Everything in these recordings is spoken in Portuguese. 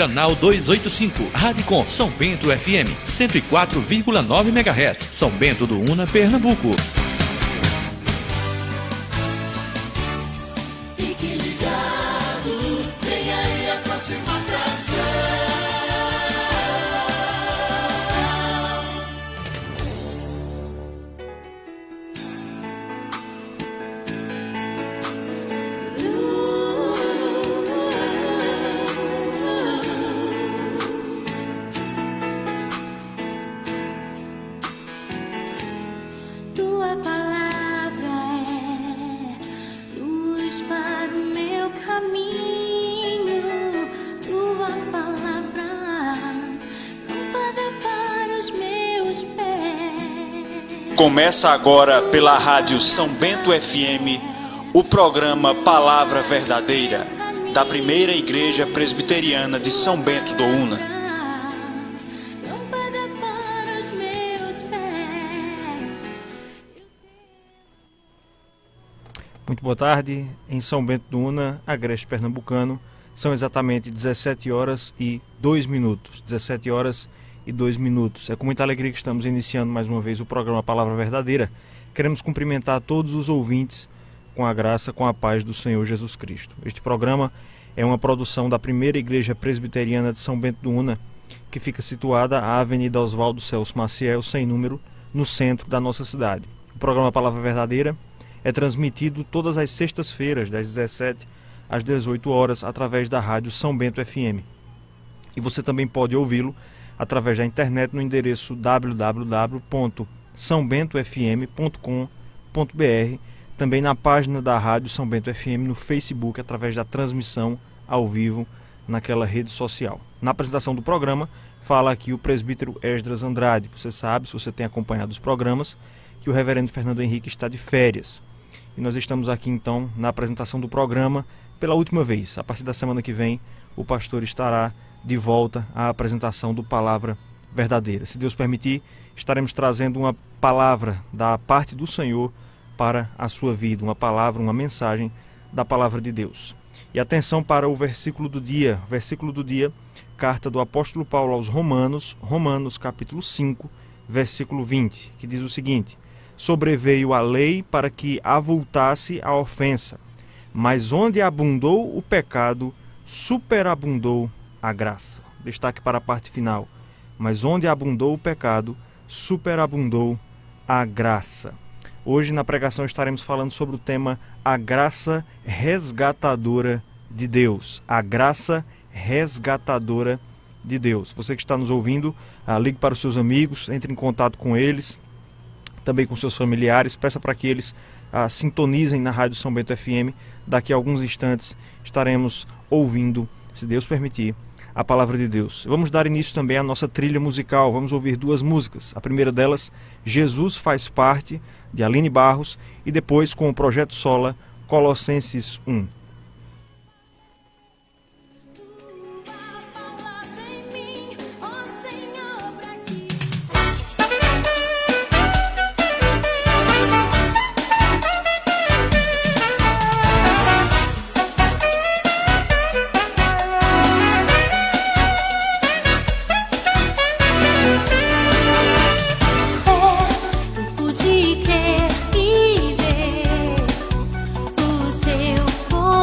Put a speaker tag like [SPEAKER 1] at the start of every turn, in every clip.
[SPEAKER 1] Canal 285, Radicom São Bento FM, 104,9 MHz, São Bento do Una, Pernambuco.
[SPEAKER 2] Fique ligado, vem aí a próxima atração.
[SPEAKER 3] Tua palavra é luz para o meu caminho. Tua palavra, lâmpada para os meus pés.
[SPEAKER 4] Começa agora pela Rádio São Bento FM o programa Palavra Verdadeira, da Primeira Igreja Presbiteriana de São Bento do Una.
[SPEAKER 3] Lâmpada para os meus pés.
[SPEAKER 5] Muito boa tarde, em São Bento do Una, agreste pernambucano, são exatamente 17 horas e 2 minutos. 17 horas e 2 minutos. É com muita alegria que estamos iniciando mais uma vez o programa Palavra Verdadeira. Queremos cumprimentar todos os ouvintes com a graça, com a paz do Senhor Jesus Cristo. Este programa é uma produção da Primeira Igreja Presbiteriana de São Bento do Una, que fica situada à Avenida Oswaldo Celso Maciel, sem número, no centro da nossa cidade. O programa Palavra Verdadeira é transmitido todas as sextas-feiras, das 17 às 18 horas, através da rádio São Bento FM. E você também pode ouvi-lo através da internet no endereço www.sãobentofm.com.br, também na página da rádio São Bento FM no Facebook, através da transmissão ao vivo naquela rede social. Na apresentação do programa, fala aqui o presbítero Esdras Andrade. Você sabe, se você tem acompanhado os programas, que o reverendo Fernando Henrique está de férias. E nós estamos aqui então na apresentação do programa pela última vez. A partir da semana que vem, o pastor estará de volta à apresentação do Palavra Verdadeira. Se Deus permitir, estaremos trazendo uma palavra da parte do Senhor para a sua vida, uma palavra, uma mensagem da palavra de Deus. E atenção para o versículo do dia. Versículo do dia, carta do apóstolo Paulo aos Romanos, Romanos capítulo 5, versículo 20, que diz o seguinte: sobreveio a lei para que avultasse a ofensa, mas onde abundou o pecado, superabundou a graça. Destaque para a parte final: mas onde abundou o pecado, superabundou a graça. Hoje na pregação estaremos falando sobre o tema a graça resgatadora de Deus. A graça resgatadora de Deus. Você que está nos ouvindo, ligue para os seus amigos, entre em contato com eles, também com seus familiares, peça para que eles sintonizem na Rádio São Bento FM. Daqui a alguns instantes estaremos ouvindo, se Deus permitir, a palavra de Deus. Vamos dar início também à nossa trilha musical. Vamos ouvir duas músicas. A primeira delas, Jesus Faz Parte, de Aline Barros, e depois com o Projeto Sola, Colossenses 1.
[SPEAKER 3] Pude crer e ver o seu poder.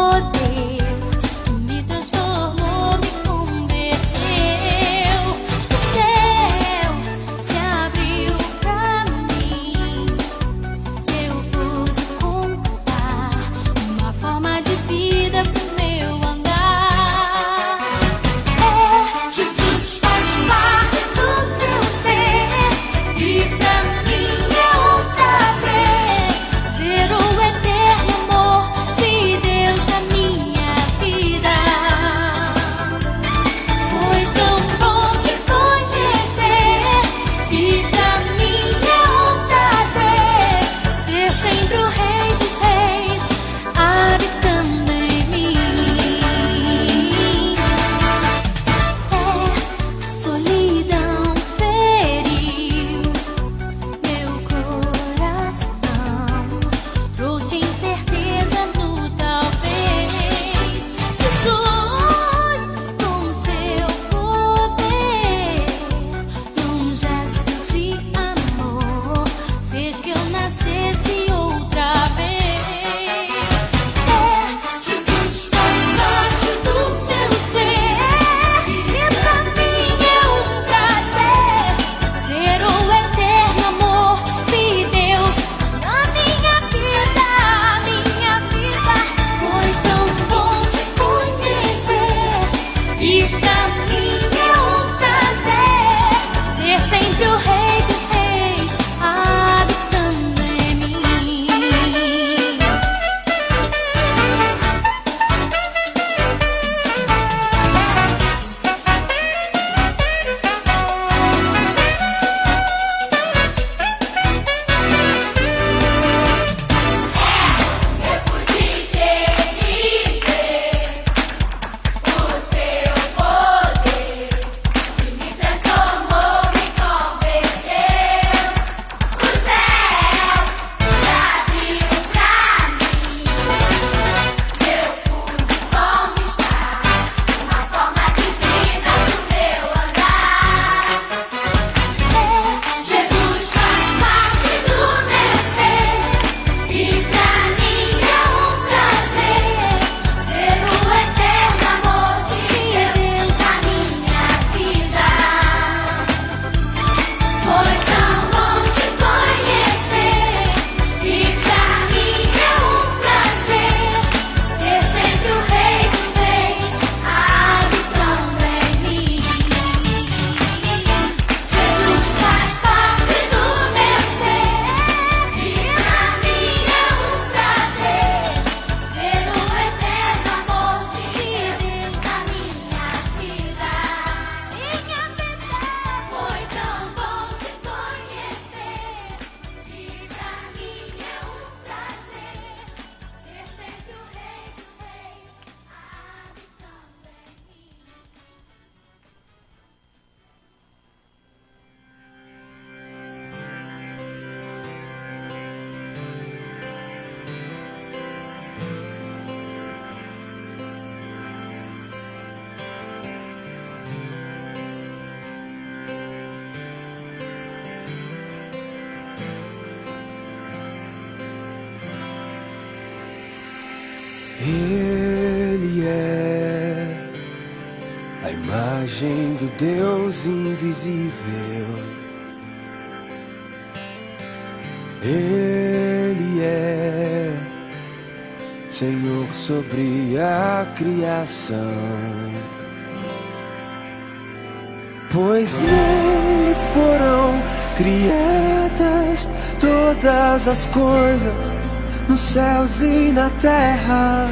[SPEAKER 6] Ele é a imagem do Deus invisível. Ele é Senhor sobre a criação. Pois nele foram criadas todas as coisas, nos céus e na terra.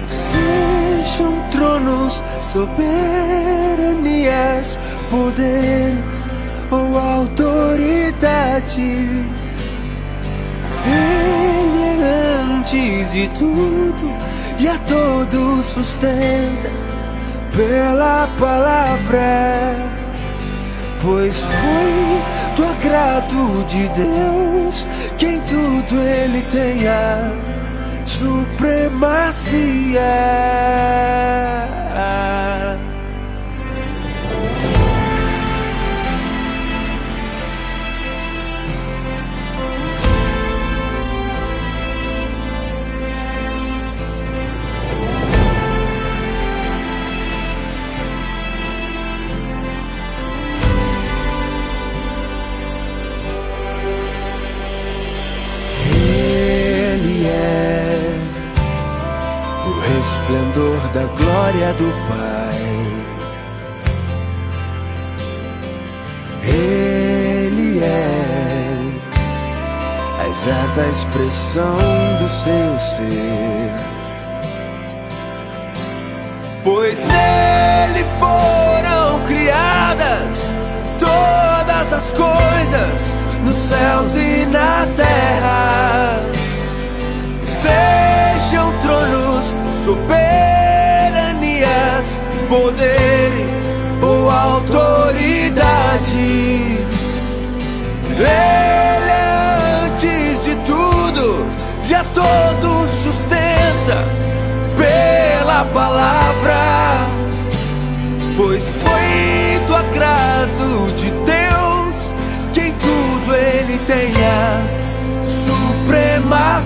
[SPEAKER 6] Sejam tronos, soberanias, poderes ou autoridade, Ele é antes de tudo e a todos sustenta pela palavra. Pois foi do agrado de Deus que em tudo Ele tenha supremacia. Esplendor da glória do Pai. Ele é a exata expressão do seu ser. Pois nele foram criadas todas as coisas, nos céus e na terra. Sejam tronos, soberanias, poderes ou autoridades, Ele é antes de tudo e a todos sustenta pela palavra. Pois foi do agrado de Deus que em tudo Ele tenha supremacia.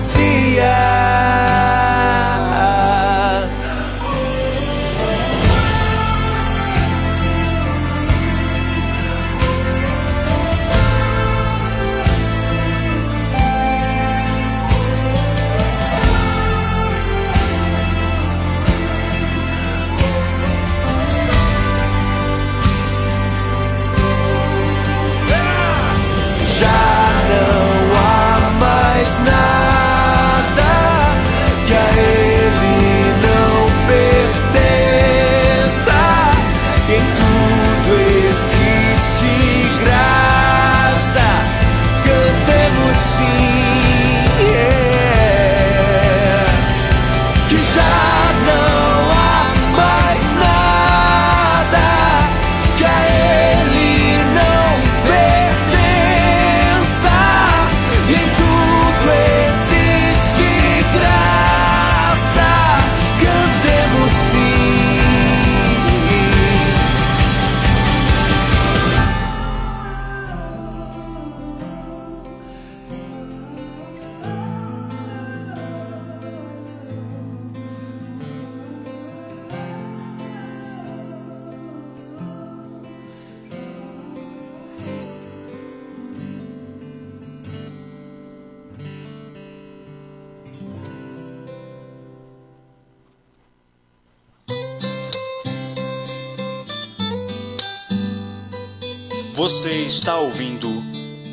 [SPEAKER 4] Você está ouvindo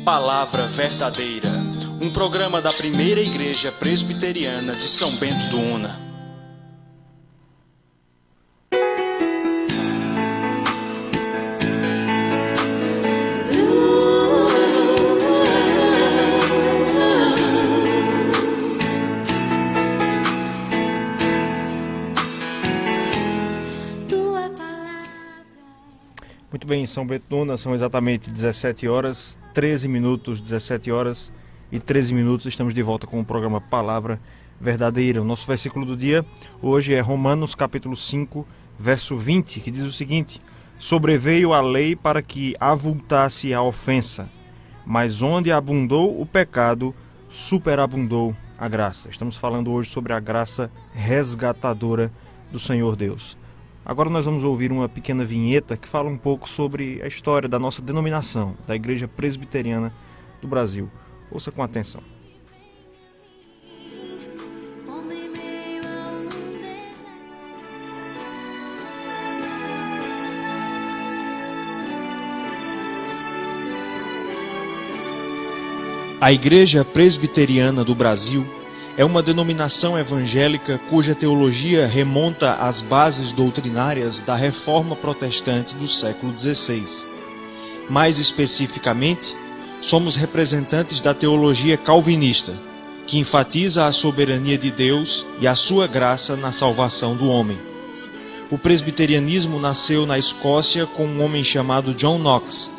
[SPEAKER 4] Palavra Verdadeira, um programa da Primeira Igreja Presbiteriana de São Bento do Una.
[SPEAKER 5] Muito bem, em São Bento do Una são exatamente 17 horas, 13 minutos, 17 horas e 13 minutos. Estamos de volta com o programa Palavra Verdadeira. O nosso versículo do dia hoje é Romanos capítulo 5, verso 20, que diz o seguinte: sobreveio a lei para que avultasse a ofensa, mas onde abundou o pecado, superabundou a graça. Estamos falando hoje sobre a graça resgatadora do Senhor Deus. Agora nós vamos ouvir uma pequena vinheta que fala um pouco sobre a história da nossa denominação, da Igreja Presbiteriana do Brasil. Ouça com atenção.
[SPEAKER 4] A Igreja Presbiteriana do Brasil é uma denominação evangélica cuja teologia remonta às bases doutrinárias da Reforma Protestante do século XVI. Mais especificamente, somos representantes da teologia calvinista, que enfatiza a soberania de Deus e a sua graça na salvação do homem. O presbiterianismo nasceu na Escócia com um homem chamado John Knox.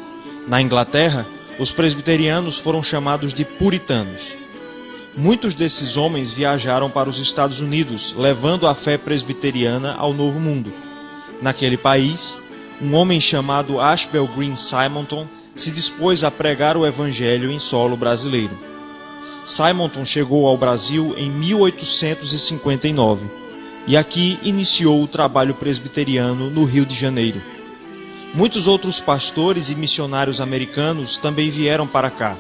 [SPEAKER 4] Na Inglaterra, os presbiterianos foram chamados de puritanos. Muitos desses homens viajaram para os Estados Unidos, levando a fé presbiteriana ao Novo Mundo. Naquele país, um homem chamado Ashbel Green Simonton se dispôs a pregar o evangelho em solo brasileiro. Simonton chegou ao Brasil em 1859 e aqui iniciou o trabalho presbiteriano no Rio de Janeiro. Muitos outros pastores e missionários americanos também vieram para cá.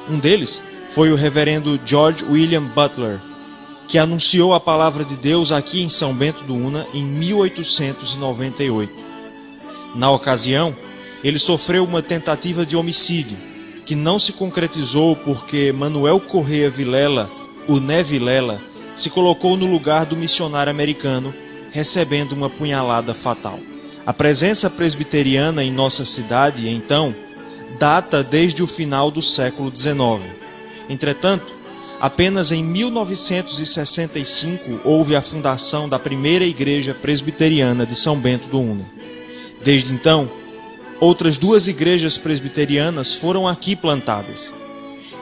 [SPEAKER 4] Um deles foi o reverendo George William Butler, que anunciou a palavra de Deus aqui em São Bento do Una em 1898. Na ocasião, ele sofreu uma tentativa de homicídio, que não se concretizou porque Manuel Correia Vilela, o Né Vilela, se colocou no lugar do missionário americano, recebendo uma punhalada fatal. A presença presbiteriana em nossa cidade, então, data desde o final do século XIX. Entretanto, apenas em 1965 houve a fundação da primeira igreja presbiteriana de São Bento do Una. Desde então, outras 2 igrejas presbiterianas foram aqui plantadas.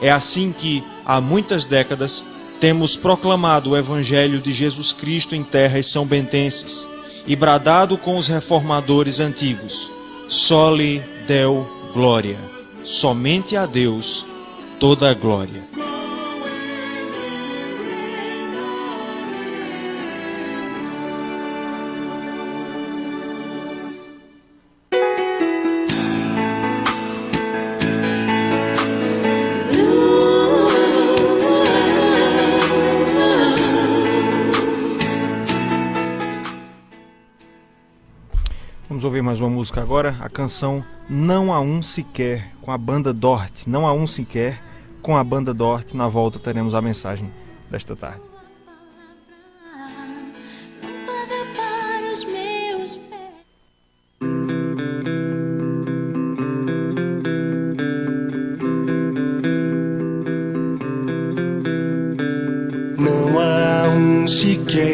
[SPEAKER 4] É assim que, há muitas décadas, temos proclamado o Evangelho de Jesus Cristo em terras são-bentenses e bradado com os reformadores antigos: Soli Deo Gloria, somente a Deus toda a glória.
[SPEAKER 5] Vamos ouvir mais uma música agora, a canção Não Há Um Sequer, com a banda Dort. Não Há Um Sequer, com a banda Dort. Na volta teremos a mensagem desta tarde.
[SPEAKER 3] Lâmpada para os meus pés.
[SPEAKER 6] Não há um sequer,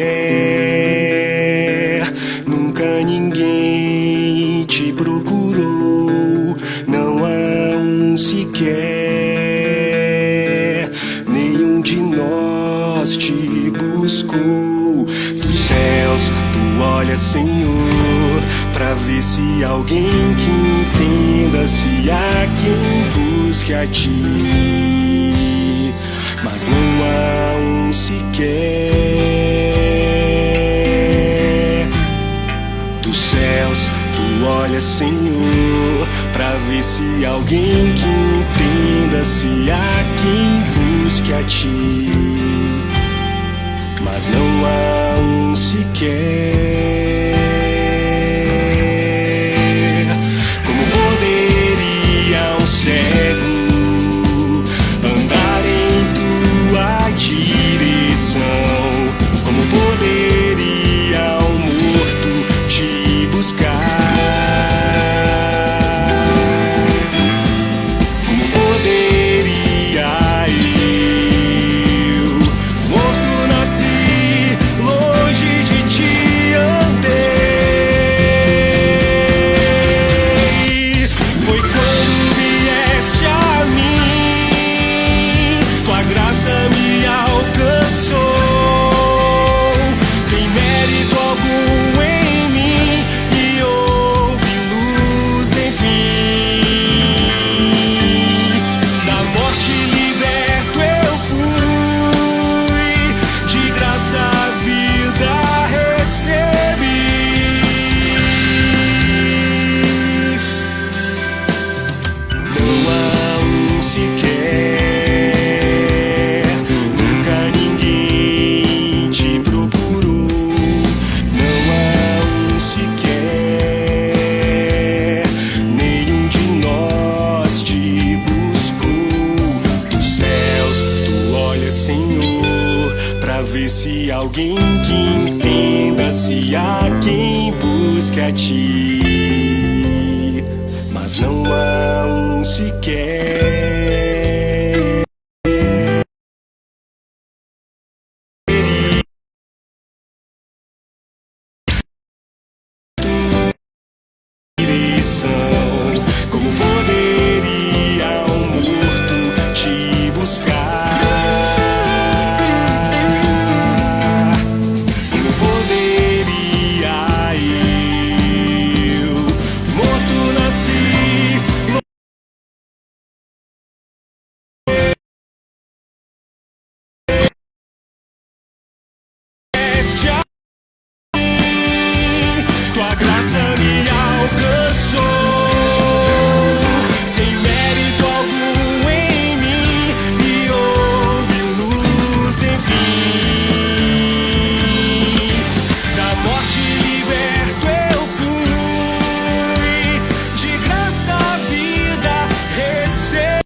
[SPEAKER 6] nunca ninguém te procurou. Não há um sequer, nenhum de nós te buscou. Dos céus tu olhas, Senhor, pra ver se há alguém que entenda, se há quem busque a ti. Mas não há um sequer. Dos céus tu olhas, Senhor, pra ver se há alguém que entenda, se há quem busque a ti. Mas não há um sequer. Como poderia um cego andar em tua direção? Como poderia um morto te buscar? Como poderia eu, morto nasci, longe de ti andei? ti, mas não há um sequer. Como poderia um morto te buscar? Como poderia eu, morto, nasci? Tua graça me alcançou, sem mérito algum em mim, e ouviu-nos, enfim. Da morte liberto eu fui, de graça a vida recebi.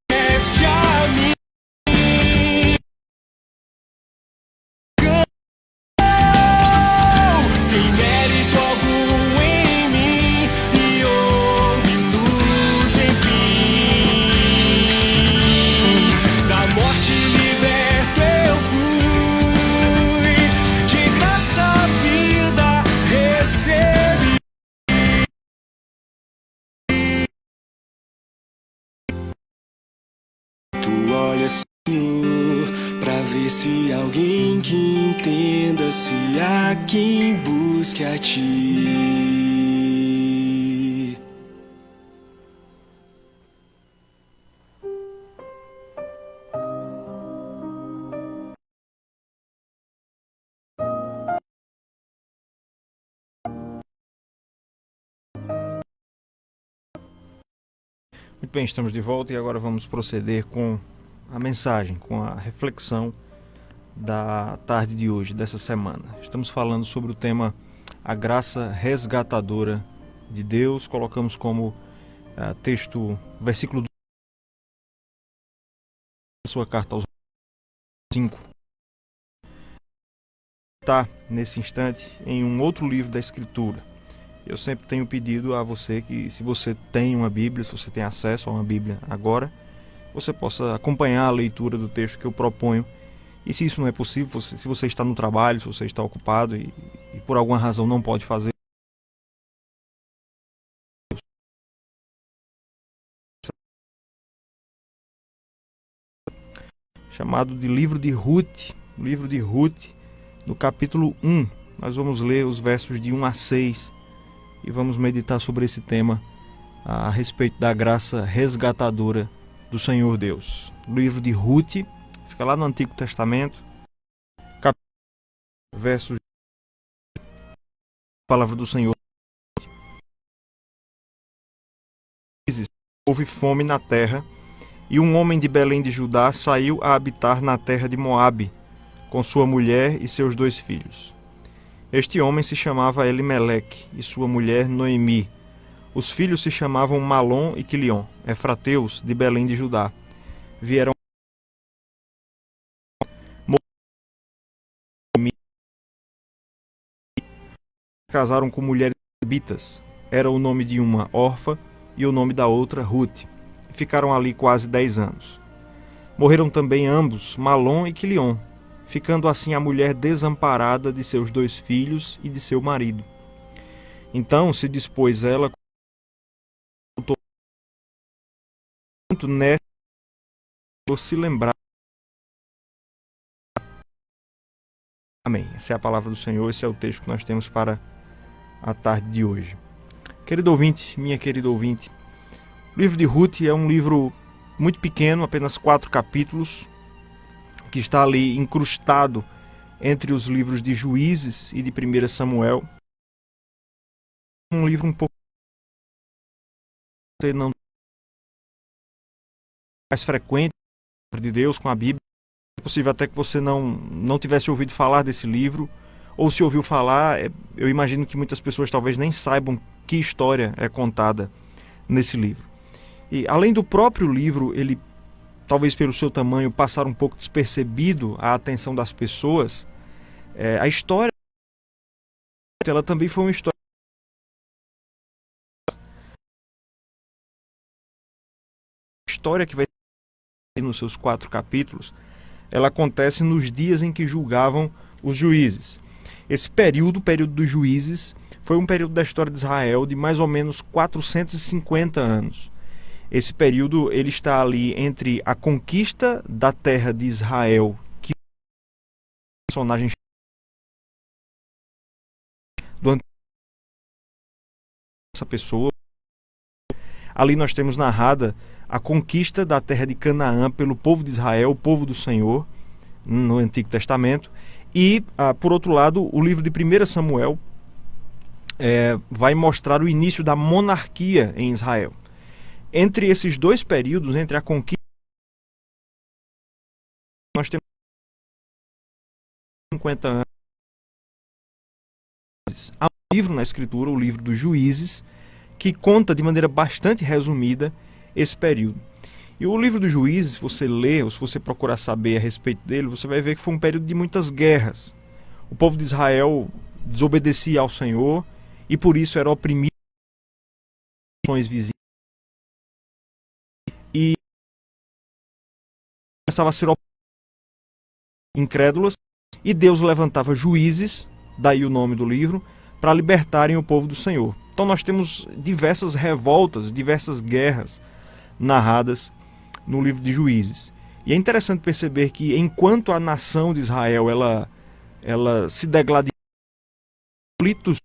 [SPEAKER 6] Este a mim, sem mérito algum em mim, e ouve-nos, enfim. Da morte liberto eu fui, de graça a vida recebi. Tu olhas, Senhor, pra ver se há alguém que entenda, se há quem busque a ti.
[SPEAKER 5] Muito bem, estamos de volta e agora vamos proceder com a mensagem, com a reflexão da tarde de hoje, dessa semana. Estamos falando sobre o tema a graça resgatadora de Deus. Colocamos como texto, versículo da sua carta aos 5. Está, nesse instante, em um outro livro da Escritura. Eu sempre tenho pedido a você que, se você tem uma Bíblia, se você tem acesso a uma Bíblia agora, você possa acompanhar a leitura do texto que eu proponho. E se isso não é possível, se você está no trabalho, se você está ocupado e por alguma razão não pode fazer, chamado de Livro de Ruth, no capítulo 1. Nós vamos ler os versos de 1 a 6 e vamos meditar sobre esse tema a respeito da graça resgatadora do Senhor Deus. O livro de Ruth fica lá no Antigo Testamento, capítulo, versos, palavra do Senhor. Houve fome na terra, e um homem de Belém de Judá saiu a habitar na terra de Moabe, com sua mulher e seus 2 filhos. Este homem se chamava Elimeleque, e sua mulher Noemi. Os filhos se chamavam Malom e Quilion, efrateus de Belém de Judá. Vieram casaram com mulheres moabitas. Era o nome de uma Orfa e o nome da outra Ruth. Ficaram ali quase 10 anos. Morreram também ambos, Malom e Quilion, ficando assim a mulher desamparada de seus 2 filhos e de seu marido. Então se dispôs ela quanto nesta se lembrar. Amém. Essa é a palavra do Senhor, esse é o texto que nós temos para a tarde de hoje. Querido ouvinte, minha querida ouvinte, o livro de Ruth é um livro muito pequeno, apenas 4 capítulos, que está ali incrustado entre os livros de Juízes e de 1 Samuel. Um livro um pouco... Você não mais frequente de Deus com a Bíblia. É possível até que você não tivesse ouvido falar desse livro, ou se ouviu falar, eu imagino que muitas pessoas talvez nem saibam que história é contada nesse livro. E além do próprio livro, ele, talvez pelo seu tamanho, passar um pouco despercebido à atenção das pessoas, a história, ela também foi uma história que vai nos seus 4 capítulos, ela acontece nos dias em que julgavam os juízes. Esse período, o período dos juízes, foi um período da história de Israel de mais ou menos 450 anos. Esse período ele está ali entre a conquista da terra de Israel, que personagem do essa pessoa. Ali nós temos narrada a conquista da terra de Canaã pelo povo de Israel, o povo do Senhor, no Antigo Testamento. E, por outro lado, o livro de 1 Samuel vai mostrar o início da monarquia em Israel. Entre esses dois períodos, entre a conquista, nós temos 50 anos. Há um livro na Escritura, o livro dos Juízes, que conta de maneira bastante resumida esse período. E o livro dos Juízes, se você ler, ou se você procurar saber a respeito dele, você vai ver que foi um período de muitas guerras. O povo de Israel desobedecia ao Senhor e por isso era oprimido por nações vizinhas. E começava a ser incrédulas, e Deus levantava juízes, daí o nome do livro, para libertarem o povo do Senhor. Então nós temos diversas revoltas, diversas guerras narradas no livro de Juízes. E é interessante perceber que enquanto a nação de Israel ela se degladiava em conflitos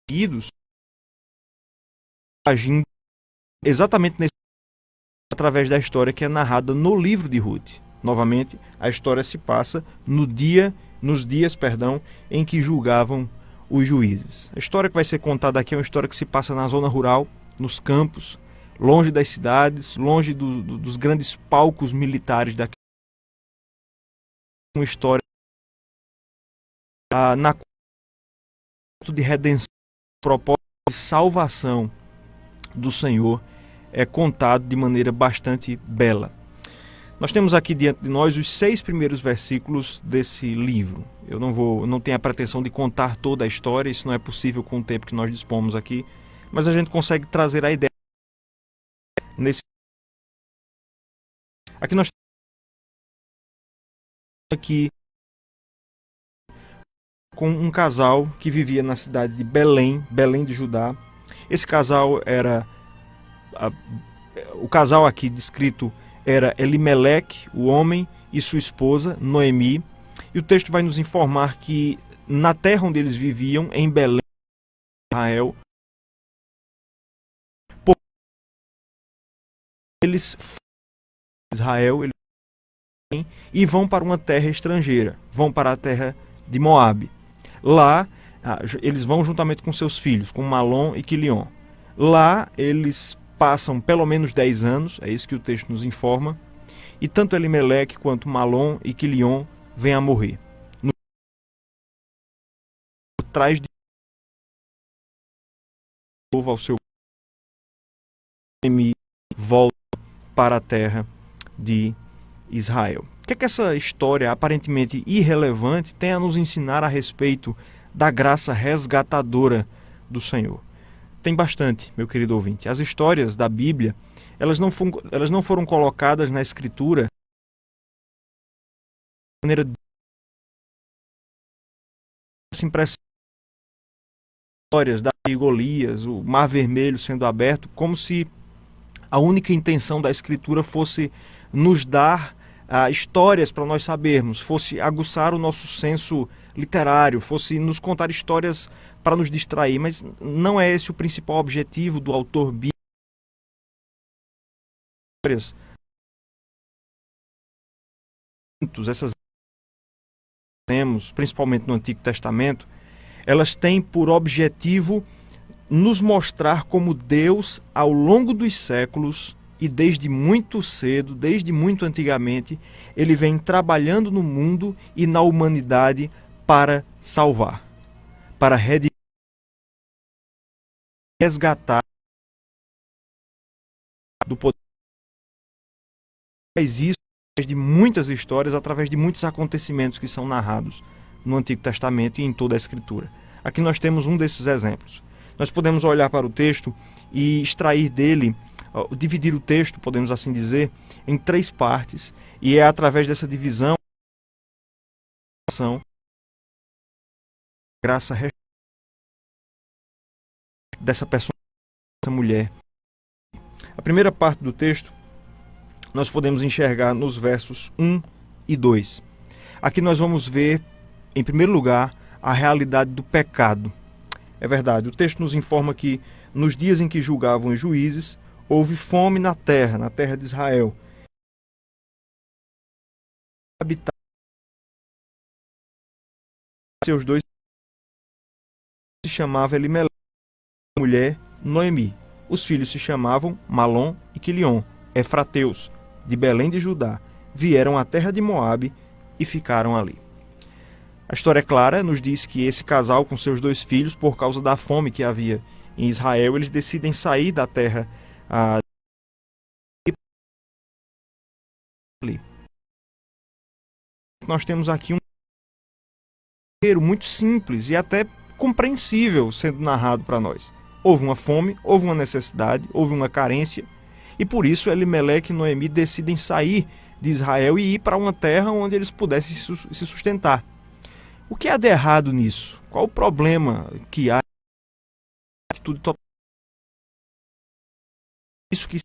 [SPEAKER 5] seguidos, agindo exatamente através da história que é narrada no livro de Ruth. Novamente, a história se passa nos dias em que julgavam os juízes. A história que vai ser contada aqui é uma história que se passa na zona rural, nos campos, longe das cidades, longe dos grandes palcos militares daqui. Uma história na qual de redenção, propósito de salvação do Senhor é contado de maneira bastante bela. Nós temos aqui diante de nós os 6 primeiros versículos desse livro. Eu não tenho a pretensão de contar toda a história, isso não é possível com o tempo que nós dispomos aqui, mas a gente consegue trazer a ideia Aqui nós temos com um casal que vivia na cidade de Belém de Judá. Esse casal o casal aqui descrito era Elimeleque, o homem, e sua esposa, Noemi. E o texto vai nos informar que na terra onde eles viviam, em Belém, Israel, eles e vão para uma terra estrangeira, vão para a terra de Moabe. Lá, eles vão juntamente com seus filhos, com Malom e Quilion. Lá, eles passam pelo menos 10 anos, é isso que o texto nos informa, e tanto Elimeleque quanto Malom e Quilion vêm a morrer. Atrás de novo ao seu volta para a terra de Israel. O que é que essa história aparentemente irrelevante tem a nos ensinar a respeito da graça resgatadora do Senhor? Tem bastante, meu querido ouvinte. As histórias da Bíblia, elas não foram colocadas na Escritura de maneira essa impressão, histórias da Golias, o Mar Vermelho sendo aberto, como se a única intenção da Escritura fosse nos dar histórias para nós sabermos, fosse aguçar o nosso senso literário, fosse nos contar histórias para nos distrair, mas não é esse o principal objetivo do autor bíblico. Essas temos, principalmente no Antigo Testamento, elas têm por objetivo nos mostrar como Deus, ao longo dos séculos, e desde muito cedo, desde muito antigamente, ele vem trabalhando no mundo e na humanidade para salvar, para resgatar do poder. Faz isso através de muitas histórias, através de muitos acontecimentos que são narrados no Antigo Testamento e em toda a Escritura. Aqui nós temos um desses exemplos. Nós podemos olhar para o texto e extrair dele, dividir o texto, podemos assim dizer, em 3 partes, e é através dessa divisão graça dessa pessoa, dessa mulher. A primeira parte do texto nós podemos enxergar nos versos 1 e 2. Aqui nós vamos ver, em primeiro lugar, a realidade do pecado. É verdade, o texto nos informa que nos dias em que julgavam os juízes, houve fome na terra de Israel. Seus 2 se chamava Elimeleque, mulher Noemi. Os filhos se chamavam Malom e Quilion, efrateus, de Belém de Judá. Vieram à terra de Moabe e ficaram ali. A história é clara, nos diz que esse casal com seus 2 filhos, por causa da fome que havia em Israel, eles decidem sair da terra ali. Nós temos aqui um roteiro muito simples e até compreensível sendo narrado para nós. Houve uma fome, houve uma necessidade, houve uma carência, e por isso Elimeleque e Noemi decidem sair de Israel e ir para uma terra onde eles pudessem se sustentar. O que há de errado nisso? Qual o problema que há? Atitude total. Isso que, se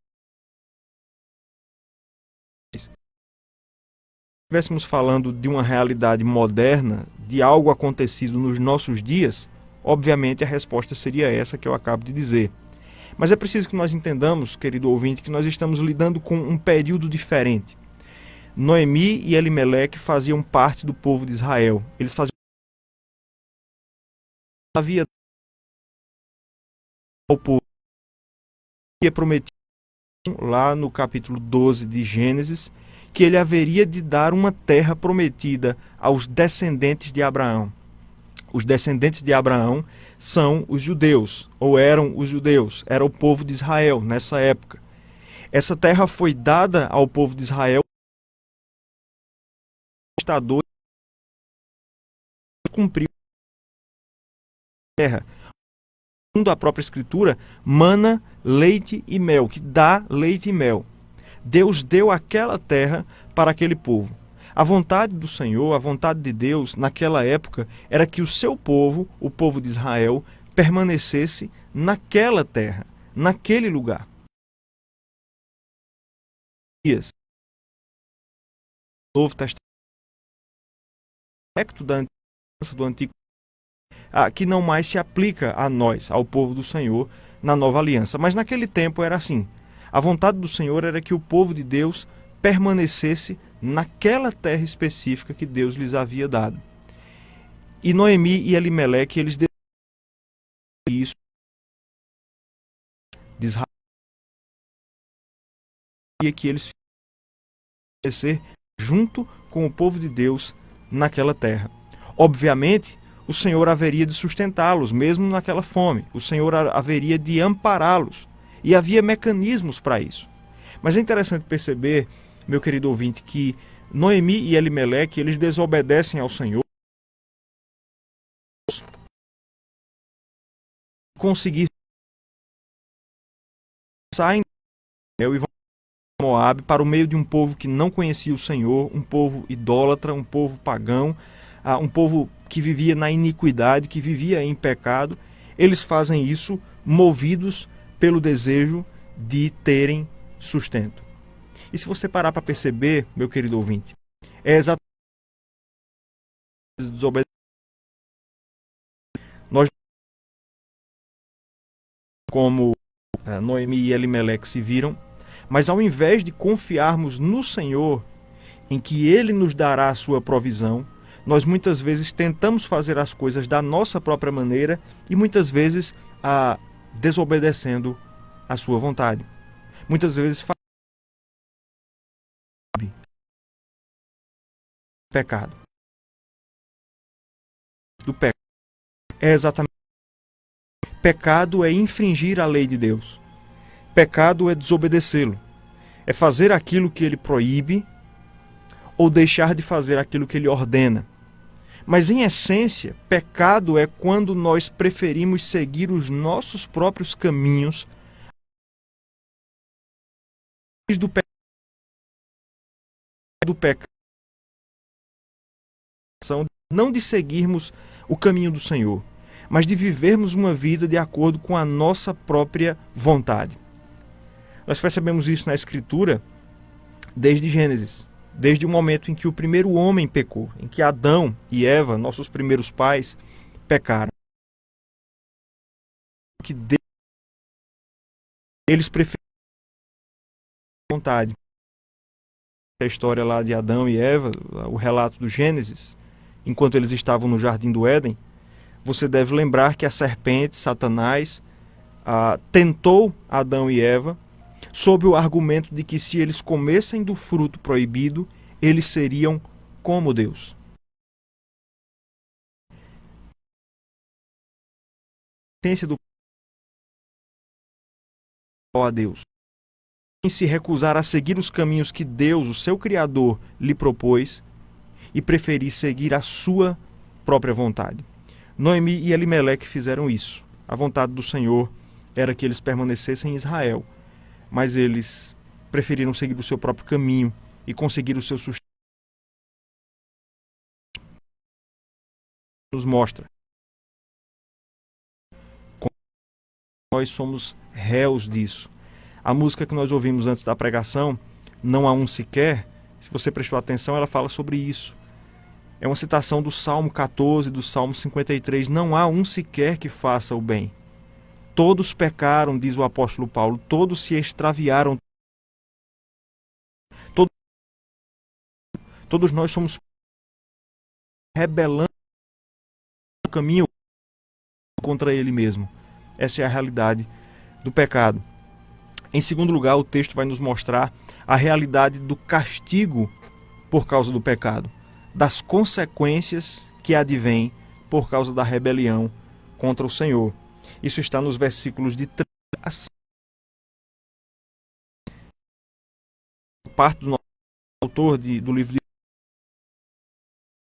[SPEAKER 5] estivéssemos falando de uma realidade moderna, de algo acontecido nos nossos dias, obviamente a resposta seria essa que eu acabo de dizer. Mas é preciso que nós entendamos, querido ouvinte, que nós estamos lidando com um período diferente. Noemi e Elimeleque faziam parte do povo de Israel. Eles faziam havia ao povo que prometido lá no capítulo 12 de Gênesis, que ele haveria de dar uma terra prometida aos descendentes de Abraão. Os descendentes de Abraão são os judeus, ou eram os judeus, era o povo de Israel nessa época. Essa terra foi dada ao povo de Israel, o conquistador cumpriu a terra. Segundo a própria Escritura, mana, leite e mel, que dá leite e mel. Deus deu aquela terra para aquele povo. A vontade do Senhor, a vontade de Deus, naquela época, era que o seu povo, o povo de Israel, permanecesse naquela terra, naquele lugar. Novo Testamento, aspecto da aliança do Antigo, que não mais se aplica a nós, ao povo do Senhor, na nova aliança. Mas naquele tempo era assim. A vontade do Senhor era que o povo de Deus permanecesse naquela terra específica que Deus lhes havia dado. E Noemi e Elimeleque, eles decidiram isso de Israel, e que eles permanecer junto com o povo de Deus naquela terra. Obviamente, o Senhor haveria de sustentá-los, mesmo naquela fome. O Senhor haveria de ampará-los. E havia mecanismos para isso. Mas é interessante perceber, meu querido ouvinte, que Noemi e Elimeleque, eles desobedecem ao Senhor. Conseguir sair e vão para Moabe, para o meio de um povo que não conhecia o Senhor, um povo idólatra, um povo pagão, um povo que vivia na iniquidade, que vivia em pecado. Eles fazem isso movidos pelo desejo de terem sustento. E se você parar para perceber, meu querido ouvinte, é exatamente desobediência. Nós, como Noemi e Elimeleque se viram, mas ao invés de confiarmos no Senhor, em que Ele nos dará a sua provisão, nós muitas vezes tentamos fazer as coisas da nossa própria maneira e muitas vezes desobedecendo a sua vontade. Muitas vezes pecado. Do pecado é exatamente. Pecado é infringir a lei de Deus. Pecado é desobedecê-lo. É fazer aquilo que ele proíbe ou deixar de fazer aquilo que ele ordena. Mas, em essência, pecado é quando nós preferimos seguir os nossos próprios caminhos do pecado, não de seguirmos o caminho do Senhor, mas de vivermos uma vida de acordo com a nossa própria vontade. Nós percebemos isso na Escritura desde Gênesis, desde o momento em que o primeiro homem pecou, em que Adão e Eva, nossos primeiros pais, pecaram. Que eles preferiram a vontade. A história lá de Adão e Eva, o relato do Gênesis, enquanto eles estavam no Jardim do Éden, você deve lembrar que a serpente, Satanás, tentou Adão e Eva sob o argumento de que se eles comessem do fruto proibido, eles seriam como Deus. A essência do a Deus. Em se recusar a seguir os caminhos que Deus, o seu Criador, lhe propôs e preferir seguir a sua própria vontade. Noemi e Elimeleque fizeram isso. A vontade do Senhor era que eles permanecessem em Israel, mas eles preferiram seguir o seu próprio caminho e conseguir o seu sustento. Nos mostra como nós somos réus disso. A música que nós ouvimos antes da pregação, Não Há Um Sequer, se você prestou atenção, ela fala sobre isso. É uma citação do Salmo 14, do Salmo 53. Não há um sequer que faça o bem. Todos pecaram, diz o apóstolo Paulo, todos se extraviaram. Todos nós somos rebelando o caminho contra ele mesmo. Essa é a realidade do pecado. Em segundo lugar, o texto vai nos mostrar a realidade do castigo por causa do pecado, das consequências que advêm por causa da rebelião contra o Senhor. Isso está nos versículos de 3 a 5. Parte do nosso autor do livro de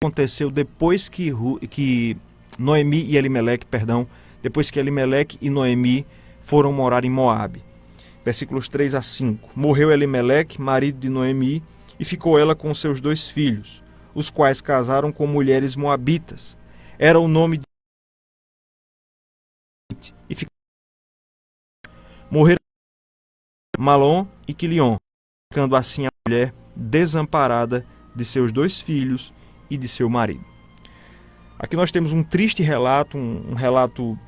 [SPEAKER 5] aconteceu depois que Noemi e Elimeleque, depois que Elimeleque e Noemi foram morar em Moabe. Versículos 3 a 5. Morreu Elimeleque, marido de Noemi, e ficou ela com seus 2 filhos, os quais casaram com mulheres moabitas. Era o nome de morreram Malom e Quilion, ficando assim a mulher desamparada de seus 2 filhos e de seu marido. Aqui nós temos um triste relato, um relato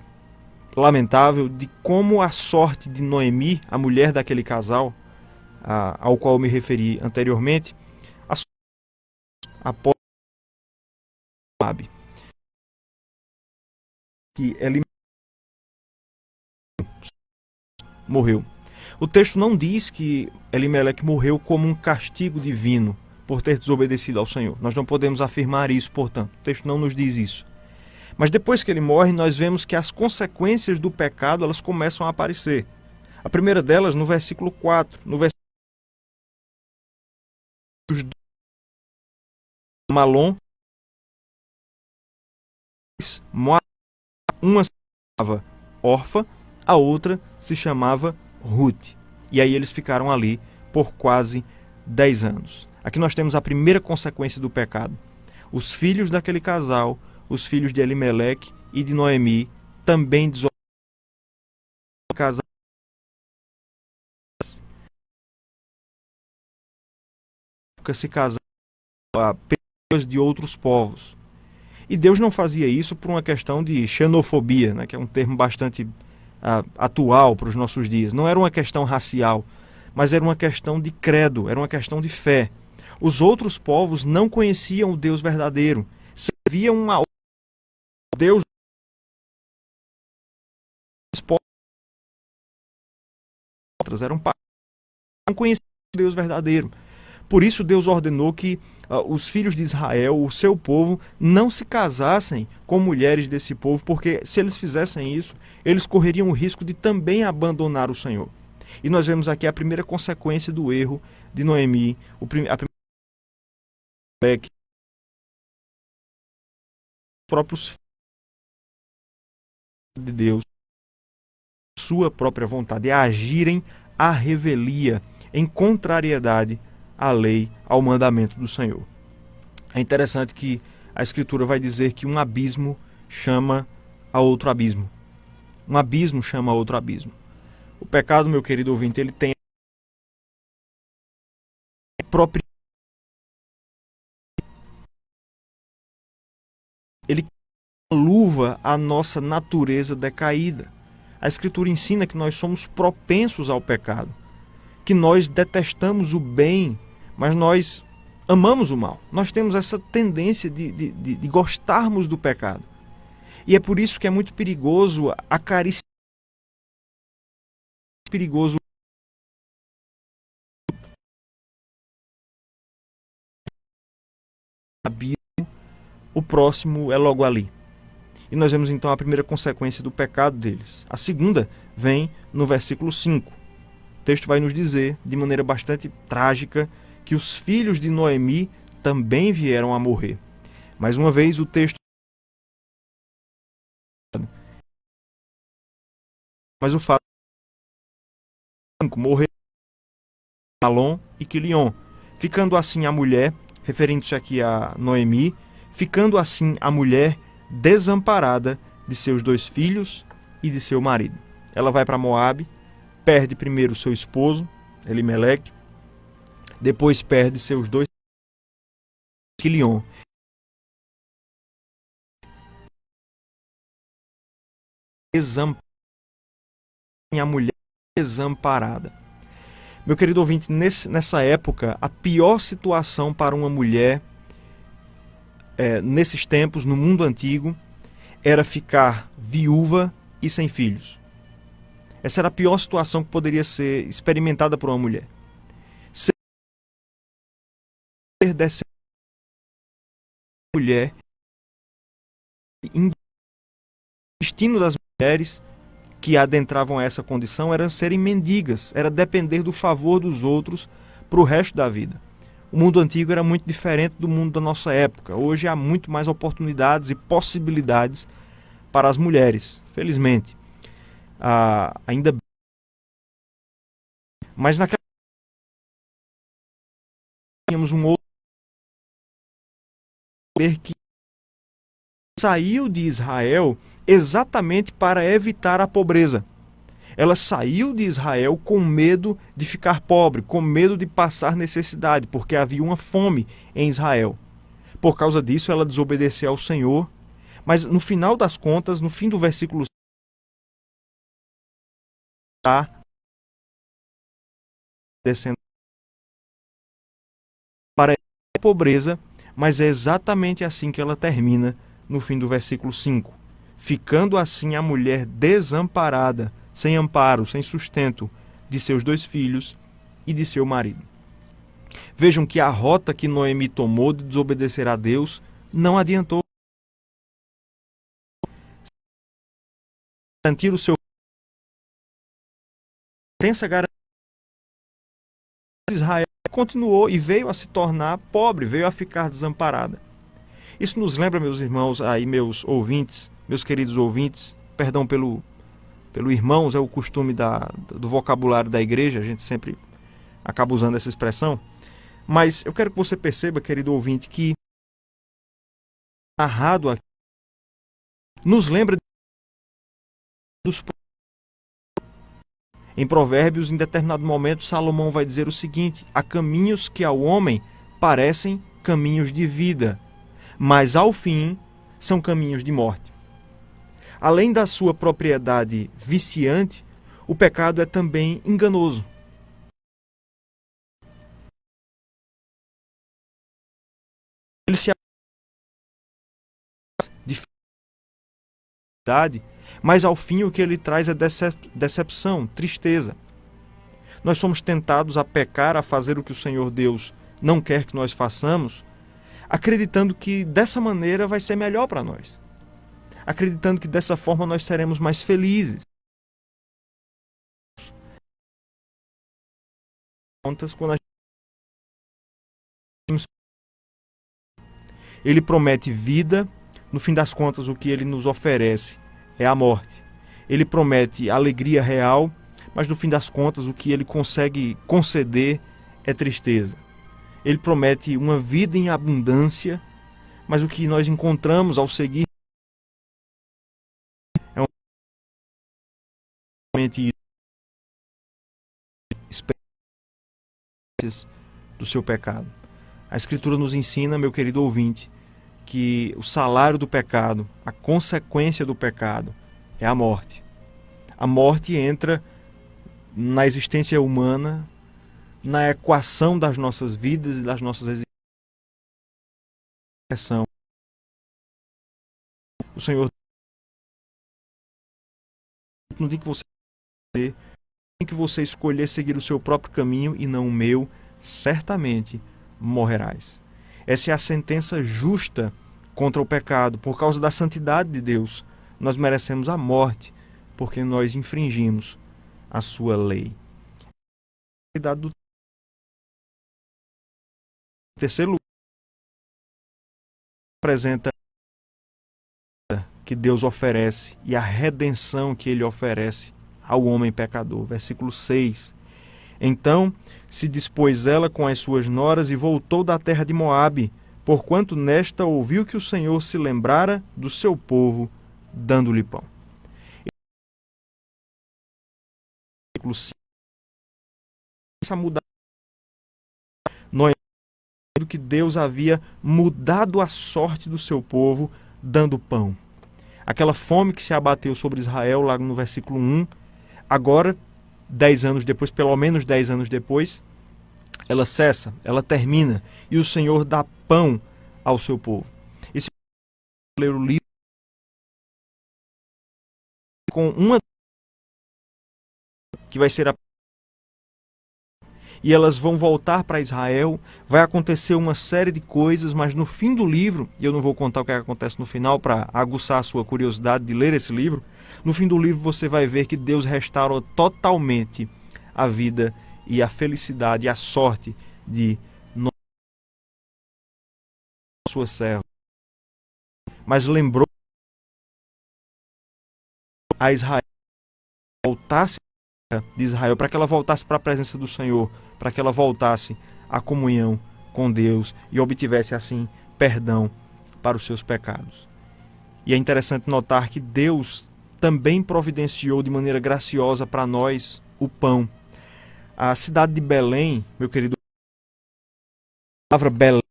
[SPEAKER 5] lamentável de como a sorte de Noemi, a mulher daquele casal ao qual eu me referi anteriormente, após Moabe, que ele morreu. O texto não diz que Elimeleque morreu como um castigo divino por ter desobedecido ao Senhor. Nós não podemos afirmar isso, portanto. O texto não nos diz isso. Mas depois que ele morre, nós vemos que as consequências do pecado elas começam a aparecer. A primeira delas no versículo 4. No versículo Malom, uma se chamava Orfa, a outra se chamava Ruth. E aí eles ficaram ali por quase 10 anos. Aqui nós temos a primeira consequência do pecado. Os filhos daquele casal, os filhos de Elimeleque e de Noemi, também desobedeceram. Se casaram pessoas de outros povos. E Deus não fazia isso por uma questão de xenofobia, né, que é um termo bastante atual para os nossos dias. Não era uma questão racial, mas era uma questão de credo, era uma questão de fé. Os outros povos não conheciam o Deus verdadeiro, serviam ao Deus. Eram não conheciam o Deus verdadeiro. Por isso Deus ordenou que os filhos de Israel, o seu povo, não se casassem com mulheres desse povo, porque se eles fizessem isso, eles correriam o risco de também abandonar o Senhor. E nós vemos aqui a primeira consequência do erro de Noemi, a primeira que os próprios filhos de Deus, sua própria vontade, a agirem à revelia, em contrariedade à lei, ao mandamento do Senhor. É interessante que a Escritura vai dizer que um abismo chama a outro abismo. Um abismo chama a outro abismo. O pecado, meu querido ouvinte, ele tem a própria... Ele luva a nossa natureza decaída. A Escritura ensina que nós somos propensos ao pecado, que nós detestamos o bem, mas nós amamos o mal. Nós temos essa tendência de gostarmos do pecado. E é por isso que é muito perigoso acariciar, perigoso o próximo é logo ali. E nós vemos então a primeira consequência do pecado deles. A segunda vem no versículo 5. O texto vai nos dizer, de maneira bastante trágica, que os filhos de Noemi também vieram a morrer. Mais uma vez o texto... Mas o fato morrer Malom e Quilion, ficando assim a mulher, referindo-se aqui a Noemi, ficando assim a mulher desamparada de seus 2 filhos e de seu marido. Ela vai para Moabe, perde primeiro seu esposo, Elimeleque, depois perde seus 2 Quilion. A mulher desamparada. Meu querido ouvinte, nessa época, a pior situação para uma mulher, nesses tempos, no mundo antigo, era ficar viúva e sem filhos. Essa era a pior situação que poderia ser experimentada por uma mulher. Ser dessa mulher, o destino das mulheres que adentravam essa condição era serem mendigas, era depender do favor dos outros para o resto da vida. O mundo antigo era muito diferente do mundo da nossa época. Hoje há muito mais oportunidades e possibilidades para as mulheres, felizmente. Ainda bem. Mas naquela tínhamos um outro que saiu de Israel exatamente para evitar a pobreza. Ela saiu de Israel com medo de ficar pobre, com medo de passar necessidade, porque havia uma fome em Israel. Por causa disso, ela desobedeceu ao Senhor. Mas no final das contas, no fim do versículo 5, está descendo para a pobreza, mas é exatamente assim que ela termina no fim do versículo 5. Ficando assim a mulher desamparada, sem amparo, sem sustento de seus 2 filhos e de seu marido. Vejam que a rota que Noemi tomou de desobedecer a Deus não adiantou. Garantir o seu intensa garantia, Israel continuou e veio a se tornar pobre, veio a ficar desamparada. Isso nos lembra, meus irmãos, aí meus ouvintes, meus queridos ouvintes, perdão pelo irmãos, é o costume do vocabulário da igreja, a gente sempre acaba usando essa expressão, mas eu quero que você perceba, querido ouvinte, que narrado aqui nos lembra dos... Em Provérbios, em determinado momento, Salomão vai dizer o seguinte: há caminhos que ao homem parecem caminhos de vida, mas ao fim são caminhos de morte. Além da sua propriedade viciante, o pecado é também enganoso. Ele se dificuldade, mas ao fim o que ele traz é decepção, tristeza. Nós somos tentados a pecar, a fazer o que o Senhor Deus não quer que nós façamos, acreditando que dessa maneira vai ser melhor para nós. Acreditando que dessa forma nós seremos mais felizes. Quando Ele promete vida, no fim das contas o que ele nos oferece é a morte. Ele promete alegria real, mas no fim das contas o que ele consegue conceder é tristeza. Ele promete uma vida em abundância, mas o que nós encontramos ao seguir é experiências do seu pecado. A Escritura nos ensina, meu querido ouvinte, que o salário do pecado, a consequência do pecado, é a morte. A morte entra na existência humana, na equação das nossas vidas e das nossas existências. O Senhor, no dia que você escolher seguir o seu próprio caminho e não o meu, certamente morrerás. Essa é a sentença justa contra o pecado. Por causa da santidade de Deus, nós merecemos a morte, porque nós infringimos a sua lei. Do terceiro lugar, apresenta que Deus oferece e a redenção que ele oferece ao homem pecador. Versículo 6. Então se dispôs ela com as suas noras e voltou da terra de Moabe, porquanto nesta ouviu que o Senhor se lembrara do seu povo, dando-lhe pão. Versículo 5. Essa mudança, Noé, que Deus havia mudado a sorte do seu povo, dando pão. Aquela fome que se abateu sobre Israel, lá no versículo 1, agora, 10 anos depois, pelo menos 10 anos depois, ela cessa, ela termina, e o Senhor dá pão ao seu povo. E se você ler o livro com uma que vai ser a e elas vão voltar para Israel, vai acontecer uma série de coisas, mas no fim do livro, e eu não vou contar o que acontece no final para aguçar a sua curiosidade de ler esse livro, no fim do livro você vai ver que Deus restaura totalmente a vida e a felicidade e a sorte de sua serva. Mas lembrou a Israel voltasse de Israel, para que ela voltasse para a presença do Senhor, para que ela voltasse à comunhão com Deus e obtivesse assim perdão para os seus pecados. E é interessante notar que Deus também providenciou de maneira graciosa para nós o pão. A cidade de Belém, meu querido, a palavra Belém,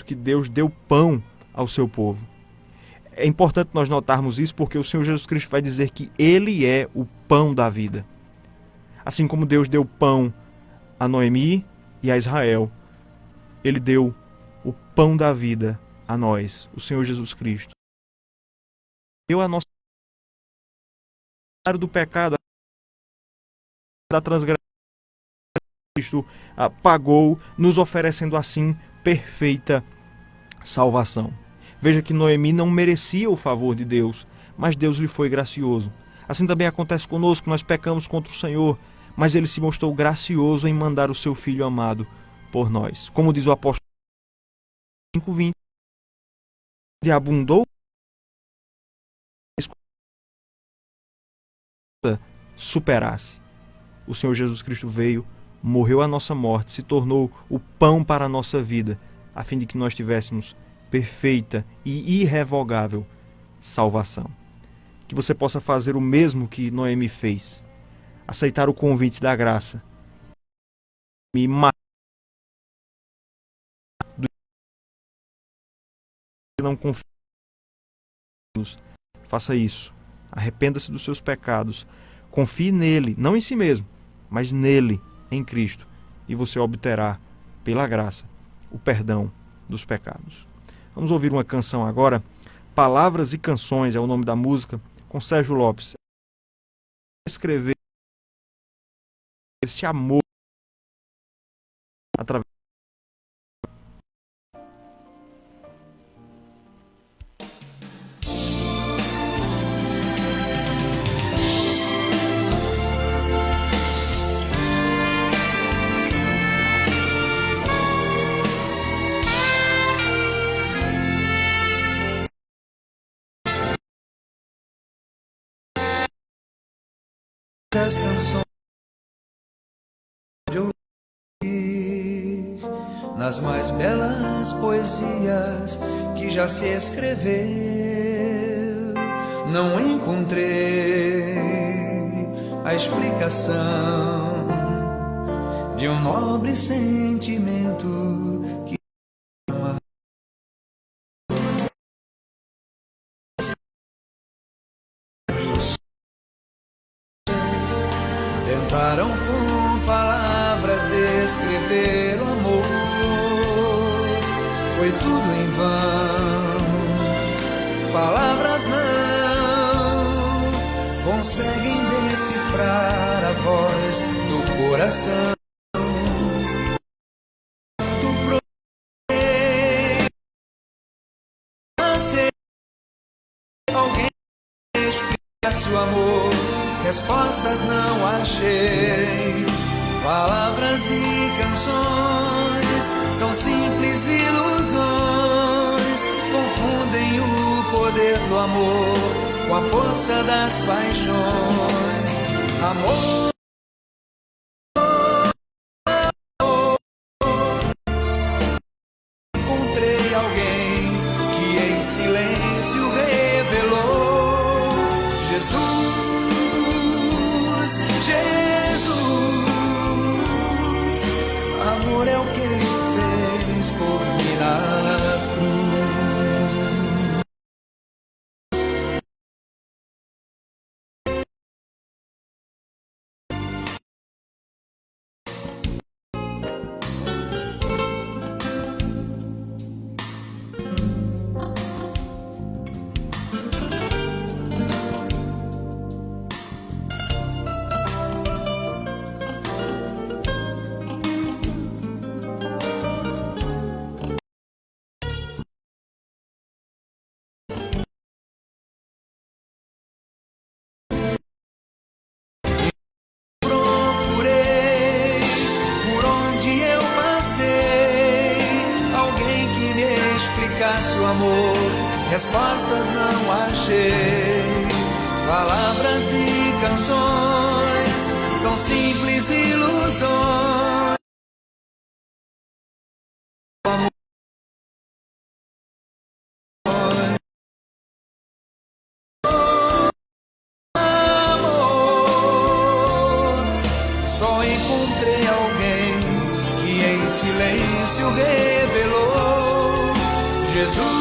[SPEAKER 5] que Deus deu pão ao seu povo. É importante nós notarmos isso porque o Senhor Jesus Cristo vai dizer que Ele é o pão da vida. Assim como Deus deu pão a Noemi e a Israel, Ele deu o pão da vida a nós, o Senhor Jesus Cristo. Deu a nossa do pecado, da transgressão, Cristo pagou, nos oferecendo assim perfeita salvação. Veja que Noemi não merecia o favor de Deus, mas Deus lhe foi gracioso. Assim também acontece conosco, nós pecamos contra o Senhor, mas Ele se mostrou gracioso em mandar o seu Filho amado por nós. Como diz o apóstolo 5:20, de abundou superasse. O Senhor Jesus Cristo veio, morreu a nossa morte, se tornou o pão para a nossa vida, a fim de que nós tivéssemos perfeita e irrevogável salvação. Que você possa fazer o mesmo que Noemi fez, aceitar o convite da graça, me matar do não confia em Deus. Faça isso, arrependa-se dos seus pecados, confie nele, não em si mesmo, mas nele, em Cristo, e você obterá, pela graça, o perdão dos pecados. Vamos ouvir uma canção agora, Palavras e Canções é o nome da música, com Sérgio Lopes. Escrever esse amor através.
[SPEAKER 7] As canções de ouvir, nas mais belas poesias que já se escreveu, não encontrei a explicação de um nobre sentimento que tentaram com palavras descrever o amor. Foi tudo em vão. Palavras não conseguem decifrar a voz do coração. Tu procurei ser alguém que explicasse o amor. Respostas não achei. Palavras e canções são simples ilusões. Confundem o poder do amor com a força das paixões. Amor. Encontrei alguém que em silêncio revelou Jesus. Jesus, amor é o que Ele fez por mim na cruz. O amor, respostas não achei. Palavras e canções são simples ilusões. Amor, só encontrei alguém que em silêncio revelou Jesus.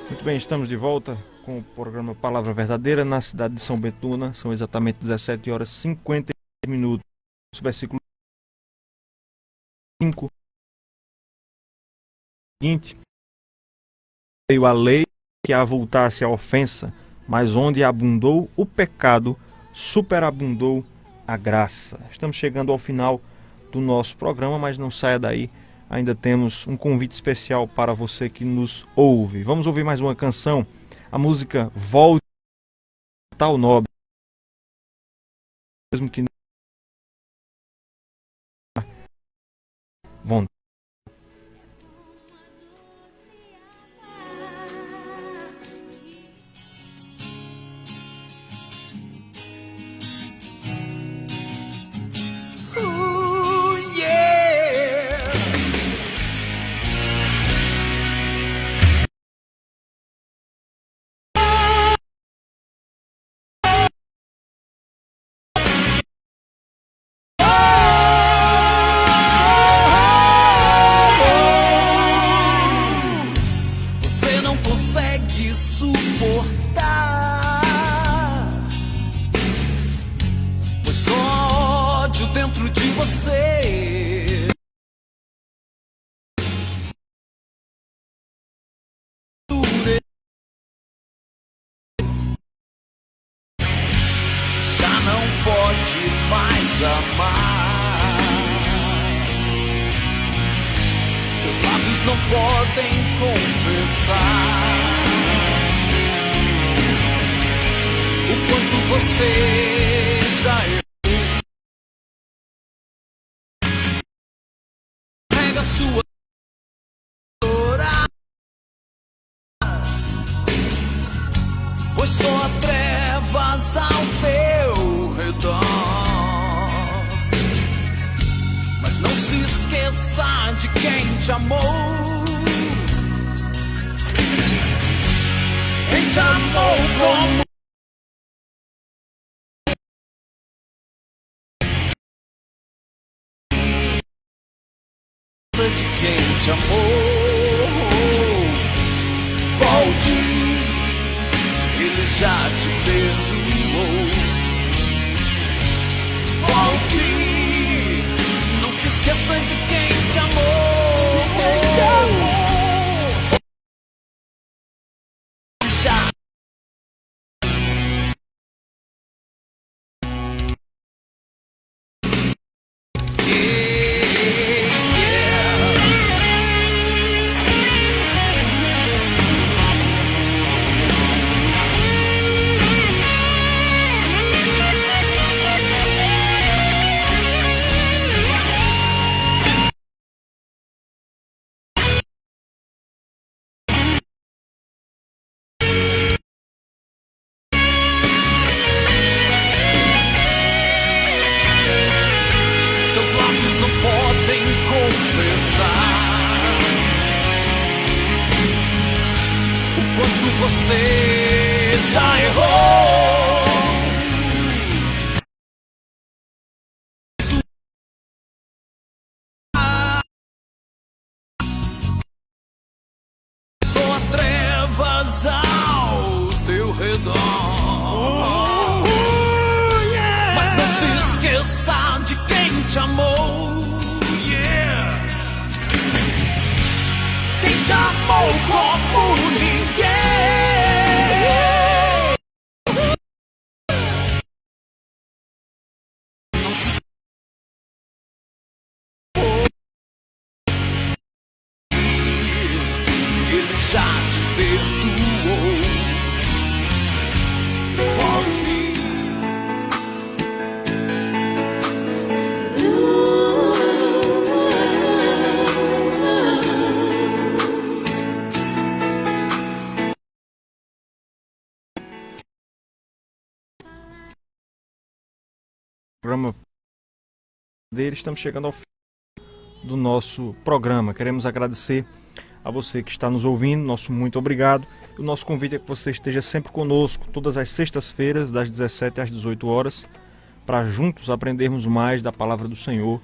[SPEAKER 5] Muito bem, estamos de volta com o programa Palavra Verdadeira na cidade de São Bento do Una. São exatamente 17 horas e 50 minutos. Versículo 5. Seguinte: veio a lei que avultasse a ofensa, mas onde abundou o pecado, superabundou a graça. Estamos chegando ao final do nosso programa, mas não saia daí. Ainda temos um convite especial para você que nos ouve. Vamos ouvir mais uma canção. A música Volte ao Nobre. Mesmo que vontade.
[SPEAKER 8] não podem confessar o quanto você já errou. Pega sua dor, pois só há trevas ao teu redor. Mas não se esqueça de quem te amou. Quem te amou como de quem te amou. Volte, ele já te perdoou. Volte, não se esqueça de quem te amou. Já. Você já errou. Só há trevas ao teu redor. Mas não se esqueça de quem te amou. Quem te amou como ninguém. Ele já te perdoou. Volte.
[SPEAKER 5] Programa dele, estamos chegando ao fim do nosso programa. Queremos agradecer a você que está nos ouvindo, nosso muito obrigado. O nosso convite é que você esteja sempre conosco, todas as sextas-feiras, das 17 às 18 horas, para juntos aprendermos mais da palavra do Senhor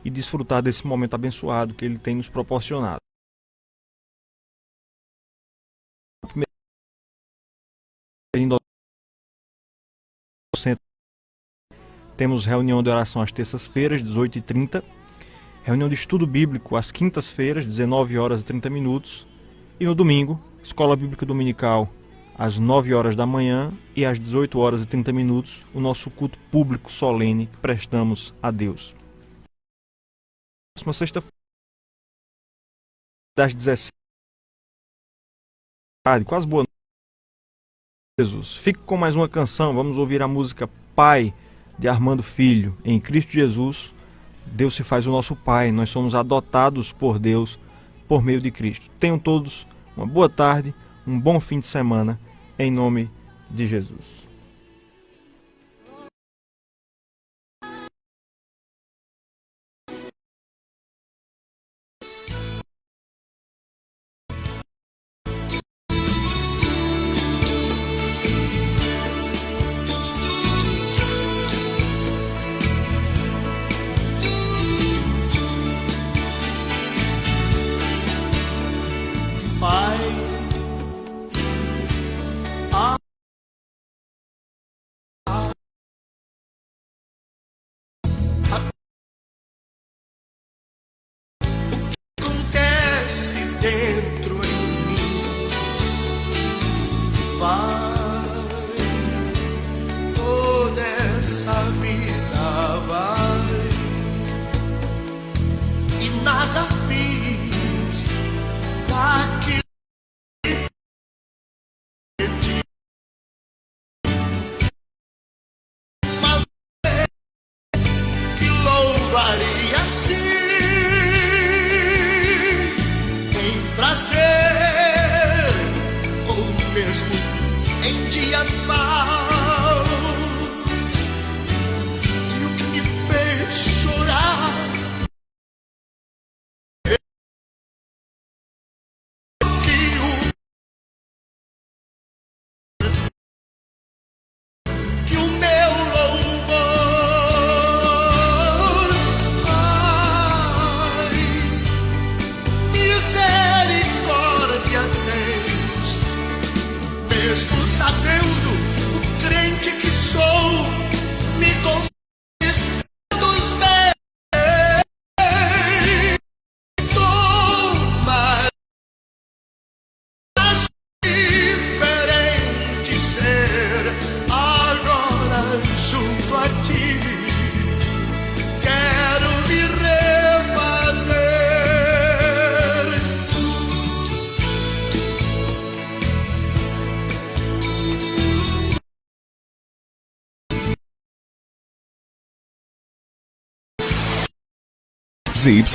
[SPEAKER 5] e desfrutar desse momento abençoado que Ele tem nos proporcionado. Temos reunião de oração às terças-feiras, 18h30. Reunião de estudo bíblico às quintas-feiras, 19h30. E no domingo, Escola Bíblica Dominical, às 9 horas da manhã e às 18h30, o nosso culto público solene que prestamos a Deus. Próxima sexta-feira, das 17h, quase boa noite, Jesus. Fique com mais uma canção, vamos ouvir a música Pai, de Armando Filho. Em Cristo Jesus, Deus se faz o nosso Pai, nós somos adotados por Deus por meio de Cristo. Tenham todos uma boa tarde, um bom fim de semana, em nome de Jesus.
[SPEAKER 2] Dentro em mim, vai, toda essa vida vai, e nada fiz faria assim, em prazer ou mesmo em dias maus. E o que me fez chorar que o meu louvor, ai, misericórdia tens, mesmo sabendo o crente que sou, me concede dos meus. Diferente ser agora junto a ti. Quero me refazer.
[SPEAKER 9] ZYD